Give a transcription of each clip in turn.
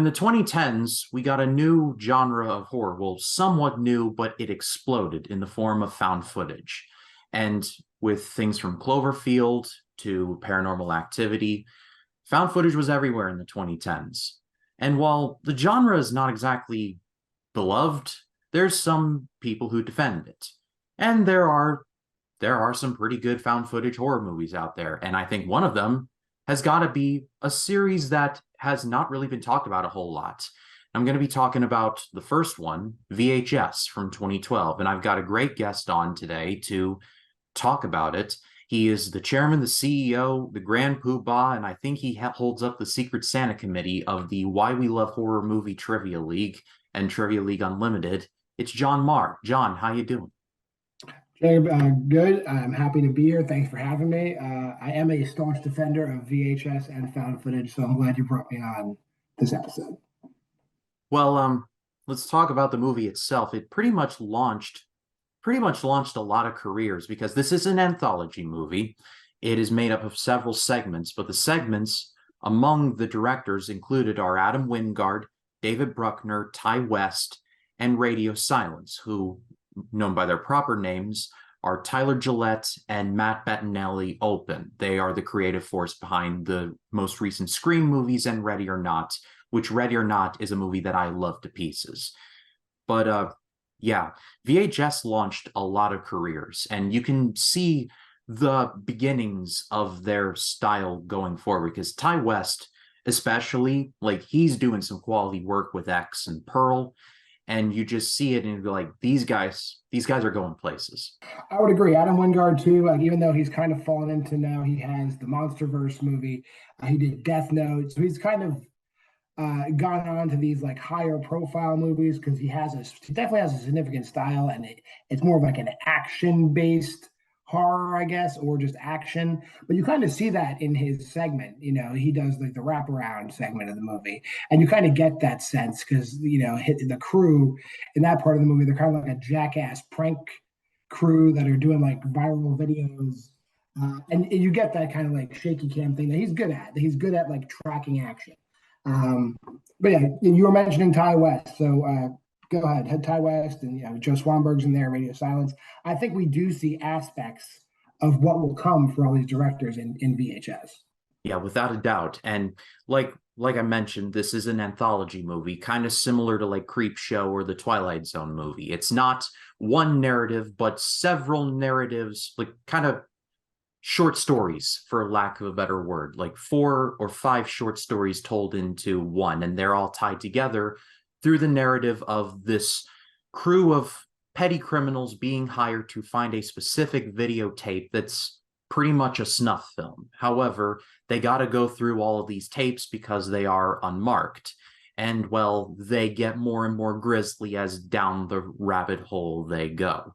in the 2010s, we got a new genre of horror. Well, somewhat new, but it exploded in the form of found footage. And with things from Cloverfield to Paranormal Activity, found footage was everywhere in the 2010s. And while the genre is not exactly beloved, there's some people who defend it. And there are some pretty good found footage horror movies out there, and I think one of them has got to be a series that has not really been talked about a whole lot. I'm going to be talking about the first one, VHS from 2012, and I've got a great guest on today to talk about it. He is the chairman, the CEO, the Grand Poobah, and I think he holds up the Secret Santa committee of the Why We Love Horror Movie Trivia League and Trivia League Unlimited. It's John Maher. John, how you doing? Hey, good. I'm happy to be here. Thanks for having me. I am a staunch defender of VHS and found footage, so I'm glad you brought me on this episode. Well, let's talk about the movie itself. It pretty much launched a lot of careers because this is an anthology movie. It is made up of several segments, but the segments among the directors included are Adam Wingard, David Bruckner, Ty West, and Radio Silence, who, known by their proper names, are Tyler Gillette and Matt Bettinelli Open. They are the creative force behind the most recent Scream movies and Ready or Not, which Ready or Not is a movie that I love to pieces. But yeah, VHS launched a lot of careers, and you can see the beginnings of their style going forward because Ty West, especially, like, he's doing some quality work with X and Pearl, and you just see it and you're like, these guys are going places. I would agree. Adam Wingard too. Like even though he's kind of fallen into now, he has the MonsterVerse movie. He did Death Note, so he's kind of gone on to these like higher profile movies because he definitely has a significant style, and it's more of like an action based horror, I guess, or just action. But you kind of see that in his segment. He does like the wraparound segment of the movie, and you kind of get that sense because the crew in that part of the movie, they're kind of like a jackass prank crew that are doing like viral videos. And you get that kind of like shaky cam thing that he's good at. He's good at like tracking action. Um, but yeah, you were mentioning Ty West, so go ahead, head Ty West, and Joe Swanberg's in there, Radio Silence. I think we do see aspects of what will come for all these directors in VHS. Yeah, without a doubt. And like I mentioned, this is an anthology movie, kind of similar to like Creep Show or the Twilight Zone movie. It's not one narrative, but several narratives, like kind of short stories, for lack of a better word, like 4 or 5 short stories told into one, and they're all tied together through the narrative of this crew of petty criminals being hired to find a specific videotape that's pretty much a snuff film. However, they got to go through all of these tapes because they are unmarked. And, well, they get more and more grisly as down the rabbit hole they go.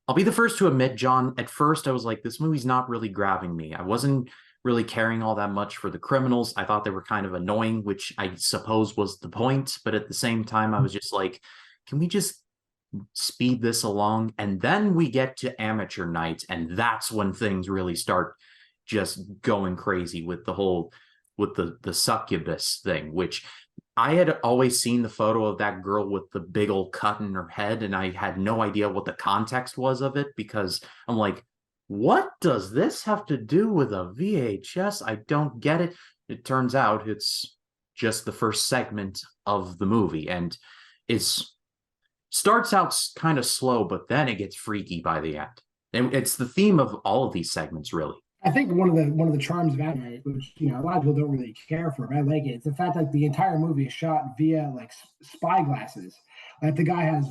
I'll be the first to admit, John, at first I was like, this movie's not really grabbing me. I wasn't really caring all that much for the criminals. I thought they were kind of annoying, which I suppose was the point. But at the same time, I was just like, can we just speed this along? And then we get to amateur night, and that's when things really start just going crazy with the succubus thing, which I had always seen the photo of that girl with the big old cut in her head, and I had no idea what the context was of it because I'm like, what does this have to do with a VHS? I don't get it. It turns out it's just the first segment of the movie, and it starts out kind of slow, but then it gets freaky by the end. And it's the theme of all of these segments, really. I think one of the charms of anime, which a lot of people don't really care for, but I like it. It's the fact that the entire movie is shot via like spy glasses. Like the guy has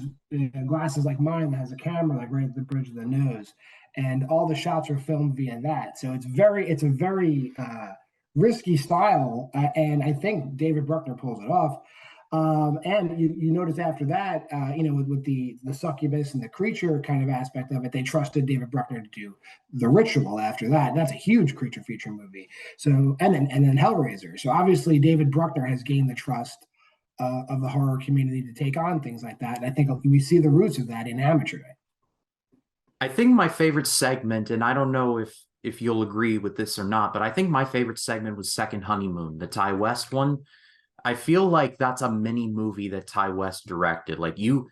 glasses like mine that has a camera like right at the bridge of the nose, and all the shots are filmed via that. So it's a very risky style, and I think David Bruckner pulls it off. And you notice after that, with the succubus and the creature kind of aspect of it, they trusted David Bruckner to do the ritual after that. And that's a huge creature feature movie. So and then Hellraiser. So obviously David Bruckner has gained the trust of the horror community to take on things like that. And I think we see the roots of that in Amateur Night. I think my favorite segment, and I don't know if you'll agree with this or not, but I think my favorite segment was Second Honeymoon, the Ty West one. I feel like that's a mini movie that Ty West directed. Like you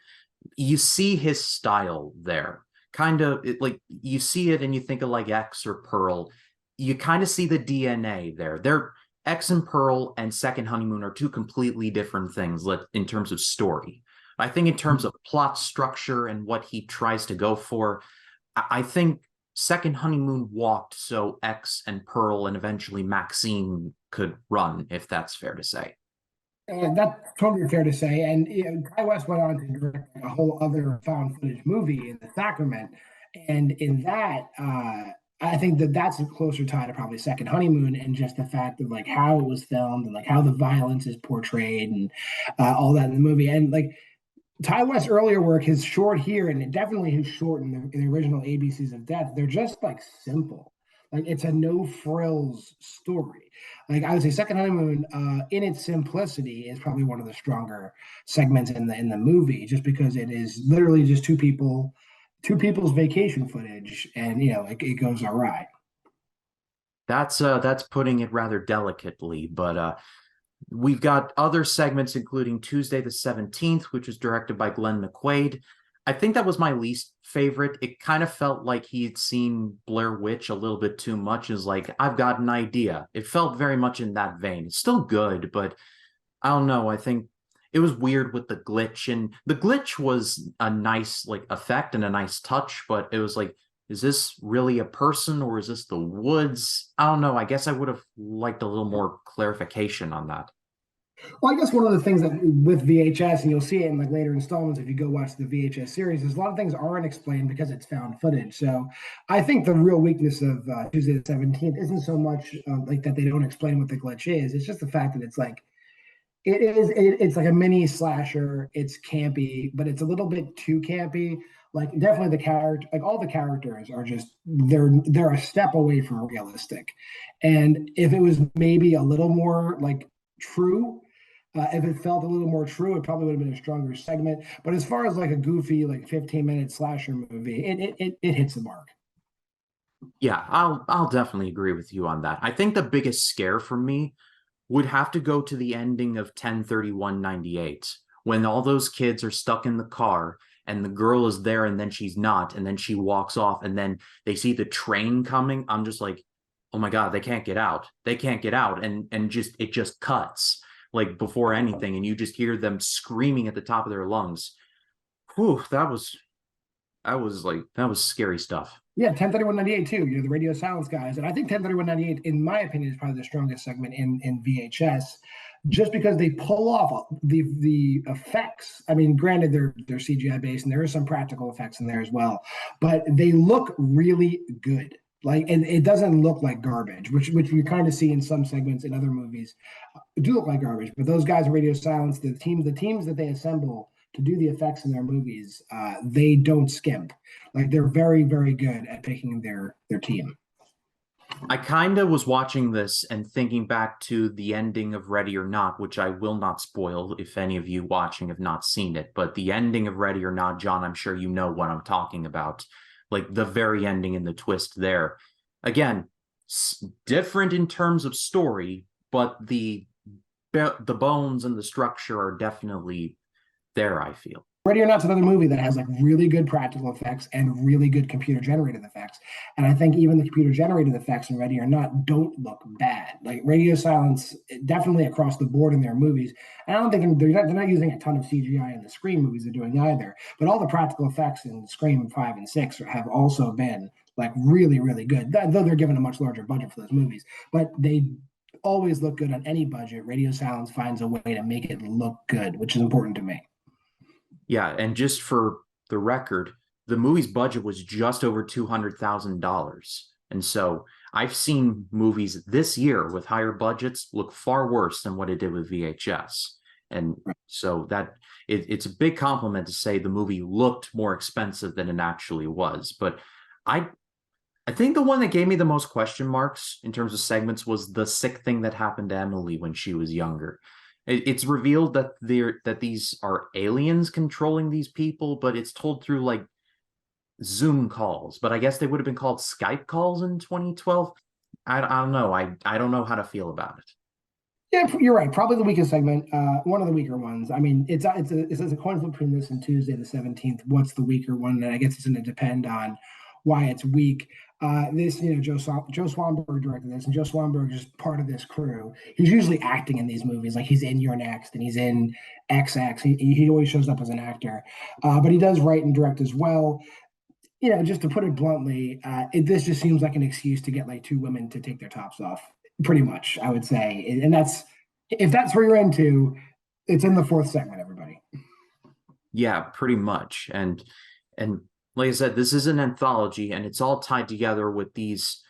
see his style there. Kind of like you see it and you think of like X or Pearl. You kind of see the DNA there. They're X and Pearl and Second Honeymoon are two completely different things in terms of story. I think in terms of plot structure and what he tries to go for, I think Second Honeymoon walked so X and Pearl and eventually Maxine could run, if that's fair to say. And that's totally fair to say. And Ty West went on to direct a whole other found footage movie in The Sacrament, and in that, I think that that's a closer tie to probably Second Honeymoon, and just the fact of like how it was filmed and like how the violence is portrayed and all that in the movie. And like Ty West's earlier work, his short here, and definitely his short in the original ABCs of Death, they're just like simple. Like it's a no frills story. Like I would say, Second Honeymoon, in its simplicity, is probably one of the stronger segments in the movie, just because it is literally just two people's vacation footage, and it goes awry. That's putting it rather delicately, but we've got other segments, including Tuesday the 17th, which was directed by Glenn McQuaid. I think that was my least favorite. It kind of felt like he had seen Blair Witch a little bit too much. Is like, I've got an idea. It felt very much in that vein. It's still good, but I don't know. I think it was weird with the glitch, and the glitch was a nice like effect and a nice touch, but it was like, is this really a person or is this the woods? I don't know. I guess I would have liked a little more clarification on that. Well, I guess one of the things that with VHS, and you'll see it in like later installments if you go watch the VHS series, is a lot of things aren't explained because it's found footage. So I think the real weakness of Tuesday the 17th isn't so much like that they don't explain what the glitch is. It's just the fact that it's like a mini slasher. It's campy, but it's a little bit too campy. Like definitely the character, like all the characters are just they're a step away from realistic. And if it was maybe a little more like true, if it felt a little more true, it probably would have been a stronger segment. But as far as like a goofy, like 15-minute slasher movie, it hits the mark. Yeah, I'll definitely agree with you on that. I think the biggest scare for me would have to go to the ending of 10/31/98 when all those kids are stuck in the car and the girl is there and then she's not and then she walks off and then they see the train coming. I'm just like, oh my God, they can't get out. They can't get out. And just it just cuts like before anything, and you just hear them screaming at the top of their lungs. Whew, that was scary stuff. Yeah, 10/31/98 too. The radio silence guys, and I think 10/31/98, in my opinion, is probably the strongest segment in VHS, just because they pull off the effects. I mean, granted, they're CGI based, and there is some practical effects in there as well, but they look really good. Like, and it doesn't look like garbage, which you kind of see in some segments in other movies. Do look like garbage, but those guys in radio silence, the teams that they assemble to do the effects in their movies, they don't skimp. Like they're very, very good at picking their team. I kind of was watching this and thinking back to the ending of Ready or Not, which I will not spoil if any of you watching have not seen it. But the ending of Ready or Not, John, I'm sure you know what I'm talking about. Like the very ending and the twist there. Again, different in terms of story, but the bones and the structure are definitely there, I feel. Ready or Not's another movie that has like really good practical effects and really good computer generated effects. And I think even the computer generated effects in Ready or Not don't look bad. Like radio silence, definitely across the board in their movies. And I don't think they're not using a ton of CGI in the Scream movies they're doing either. But all the practical effects in Scream 5 and 6 have also been like really, really good. Though they're given a much larger budget for those movies. But they always look good on any budget. Radio silence finds a way to make it look good, which is important to me. Yeah, and just for the record, the movie's budget was just over $200,000. And so I've seen movies this year with higher budgets look far worse than what it did with VHS. And so it's a big compliment to say the movie looked more expensive than it actually was. But I I think the one that gave me the most question marks in terms of segments was the sick thing that happened to Emily when she was younger. It's revealed that these are aliens controlling these people, but it's told through like Zoom calls. But I guess they would have been called Skype calls in 2012. I don't know. I don't know how to feel about it. Yeah, you're right. Probably the weakest segment. One of the weaker ones. I mean, it's a coin flip between this and Tuesday the 17th. What's the weaker one? And I guess it's going to depend on why it's weak. This, Joe Swanberg directed this, and Joe Swanberg is part of this crew. He's usually acting in these movies, like he's in You're Next and he's in XX. He always shows up as an actor, but he does write and direct as well. Just to put it bluntly, this just seems like an excuse to get like two women to take their tops off, pretty much, I would say. And that's, if that's what you're into, it's in the fourth segment, everybody. Yeah, pretty much. And like I said, this is an anthology, and it's all tied together with these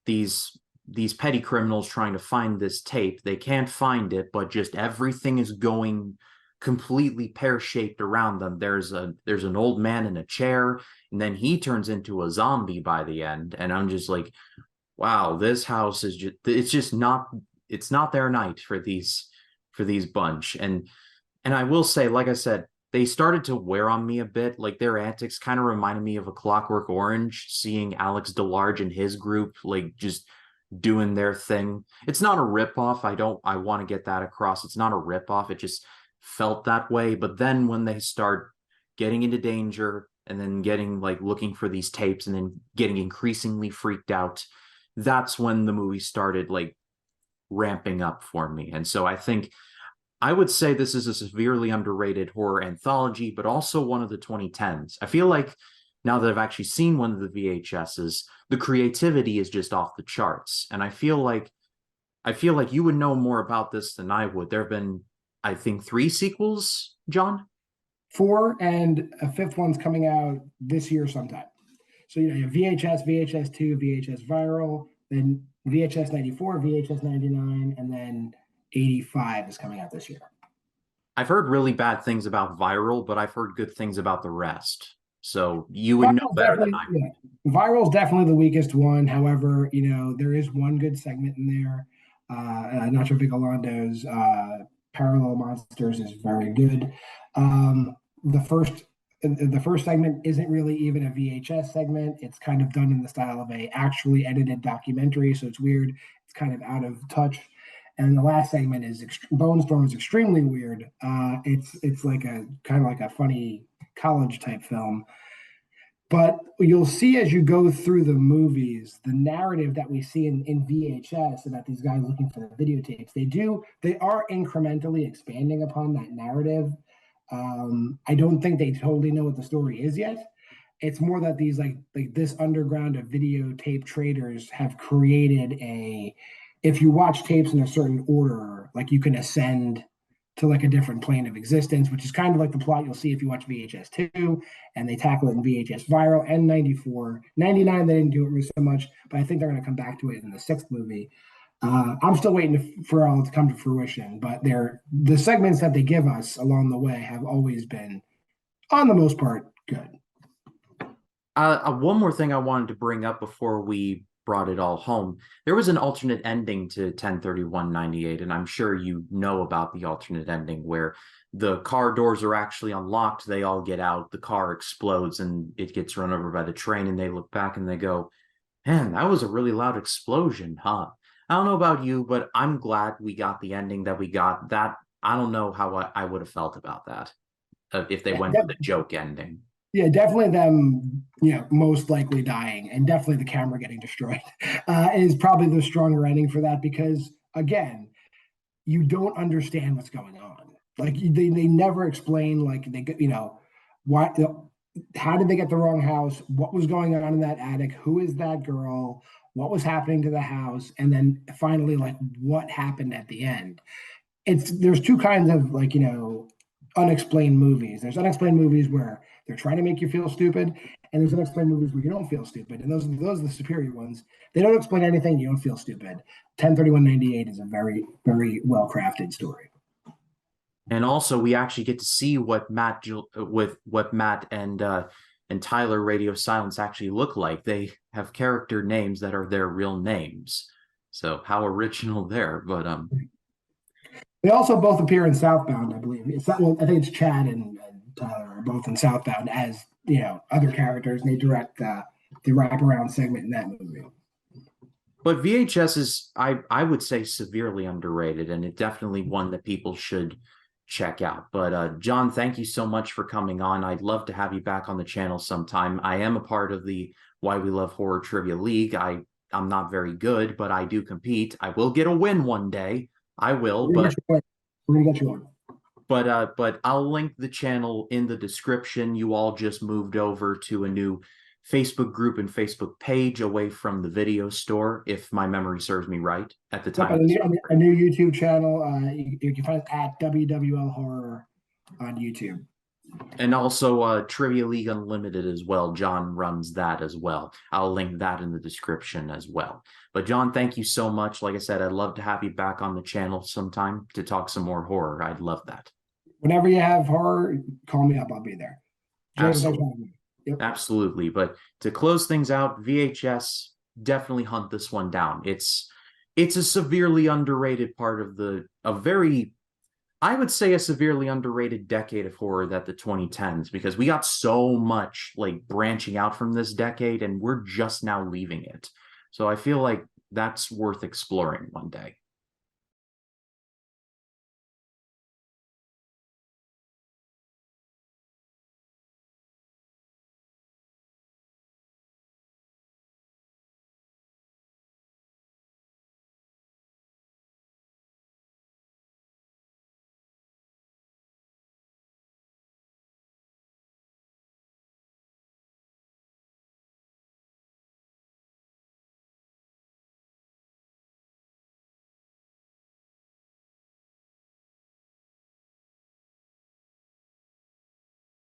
these petty criminals trying to find this tape. They can't find it, but just everything is going completely pear-shaped around them. There's an old man in a chair, and then he turns into a zombie by the end. And I'm just like, wow, this house is just, it's not their night for these bunch. And I will say, like I said, they started to wear on me a bit. Like their antics kind of reminded me of A Clockwork Orange, seeing Alex DeLarge and his group like just doing their thing. It's not a ripoff. I want to get that across. It's not a ripoff. It just felt that way. But then when they start getting into danger and then getting like looking for these tapes and then getting increasingly freaked out, that's when the movie started like ramping up for me. And so I would say this is a severely underrated horror anthology, but also one of the 2010s. I feel like now that I've actually seen one of the VHSs, the creativity is just off the charts. And I feel like you would know more about this than I would. There have been, I think, 3 sequels, John? Four, and a fifth one's coming out this year sometime. So, you have VHS, VHS 2, VHS Viral, then VHS 94, VHS 99, and then 85 is coming out this year. I've heard really bad things about Viral, but I've heard good things about the rest. So you would know Viral's better than definitely, I would. yeah. Viral's definitely the weakest one. However, there is one good segment in there. Nacho Vigalando's Parallel Monsters is very good. Um, the first the first segment isn't really even a VHS segment. It's kind of done in the style of a actually edited documentary, so it's weird. It's kind of out of touch. And the last segment is Bone Storm is extremely weird. It's like a kind of like a funny college type film. But you'll see as you go through the movies, the narrative that we see in VHS about these guys looking for the videotapes, they are incrementally expanding upon that narrative. I don't think they totally know what the story is yet. It's more that these like this underground of videotape traders have created if you watch tapes in a certain order, like you can ascend to like a different plane of existence, which is kind of like the plot you'll see if you watch VHS 2, and they tackle it in VHS Viral and 94. 99, they didn't do it so much, but I think they're going to come back to it in the sixth movie. I'm still waiting for all to come to fruition, but the segments that they give us along the way have always been, on the most part, good. One more thing I wanted to bring up before we brought it all home. There was an alternate ending to 10/31/98, and I'm sure you know about the alternate ending where the car doors are actually unlocked. They all get out, the car explodes, and it gets run over by the train, and they look back and they go, man, that was a really loud explosion, huh? I don't know about you, but I'm glad we got the ending that we got. That I don't know how I would have felt about that if they went with a joke ending. Yeah, definitely them, most likely dying, and definitely the camera getting destroyed is probably the stronger ending for that because, again, you don't understand what's going on. Like they never explain, like why, how did they get the wrong house? What was going on in that attic? Who is that girl? What was happening to the house? And then finally, like what happened at the end? There's two kinds of unexplained movies. There's unexplained movies where they're trying to make you feel stupid, and there's unexplained movies where you don't feel stupid. And those are the superior ones. They don't explain anything, you don't feel stupid. 10/31/98 is a very, very well crafted story. And also, we actually get to see what Matt and Tyler Radio Silence actually look like. They have character names that are their real names. So how original there. But They also both appear in Southbound, I believe. I think it's Chad and Tyler are both in Southbound as other characters, and they direct the wraparound segment in that movie. But VHS is, I would say, severely underrated, and it definitely one that people should check out. But John, thank you so much for coming on. I'd love to have you back on the channel sometime. I am a part of the Why We Love Horror Trivia League. I'm not very good, but I do compete. I will get a win one day. I will, We're gonna get you on. We're gonna get you on. but I'll link the channel in the description. You all just moved over to a new Facebook group and Facebook page away from the video store, if my memory serves me right at the Yep, time. a new YouTube channel. You can find it at WWL Horror on YouTube. And also Trivia League Unlimited as well. John runs that as well. I'll link that in the description as well. But John, thank you so much. Like I said, I'd love to have you back on the channel sometime to talk some more horror. I'd love that. Whenever you have horror, call me up. I'll be there. James, thanks Absolutely. for having me. Yep. Absolutely. But to close things out, VHS, definitely hunt this one down. It's a severely underrated part of a very, I would say, a severely underrated decade of horror, that the 2010s, because we got so much like branching out from this decade and we're just now leaving it. So I feel like that's worth exploring one day.